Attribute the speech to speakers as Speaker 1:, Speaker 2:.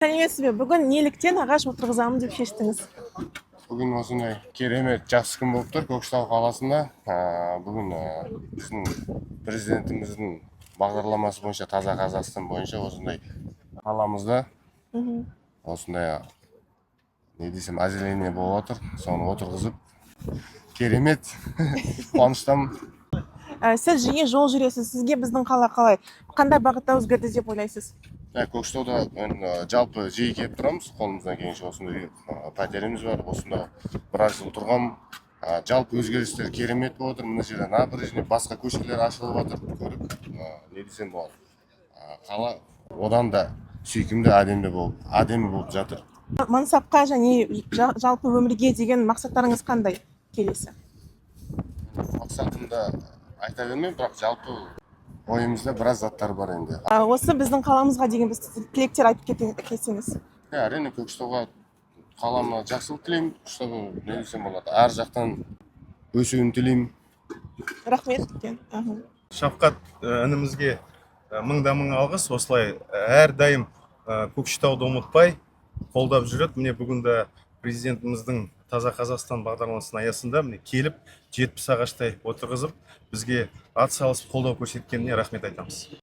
Speaker 1: Сәлеметсіз бе? Бүгін неліктен ағаш отырғызамын деп шештіңіз?
Speaker 2: Бүгін осындай керемет жақсы күн болып тұр Көкшетау қаласында. Бүгін біздің президентіміздің бағдарламасы бойынша таза Қазақстан бойынша осындай қаламызда осындай не десем әзірлене болып отыр. Соны отырғызып керемет қуаныштамын.
Speaker 1: Сіз жиі жол жүресіз. Сізге біздің қала қалай? Қандай бағытта өзгерді деп ойлайсыз?
Speaker 2: Көкшетауда жалпы жиі келіп тұрамыз. Қолымыздан келгенше осындай пәтеріміз бар. Осында біраз жыл тұрғам. Жалпы өзгерістер керемет болып отыр. Мына жерде набережный, басқа көшелер ашылып жатыр. Көріп, не десем болады. Қала одан да сүйкімді, әдемі болып жатыр.
Speaker 1: Мансапқа және жалпы өмірге деген мақсаттарыңыз қандай келесі?
Speaker 2: Мақсатымда айта бермеймін, бірақ жалпы ойымызда біраз заттар бар енді.
Speaker 1: Осы біздің қаламызға деген біз тілектер айтып кетсеңіз.
Speaker 2: Әрине Көкшетауға қаламына жақсылық тілеймін. Чтобы не десем болады, әр жақтан өсуін тілеймін.
Speaker 1: Рахмет.
Speaker 3: Шавқат інімізге мыңда мың алғыс. Осылай әрдайым Көкшетауды ұмытпай қолдап жүреді. Міне бүгінде президентіміздің таза Қазақстан бағдарламасының аясында міне келіп 70 ағаштай отырғызып бізге ат салысып қолдау көрсеткеніне рахмет айтамыз.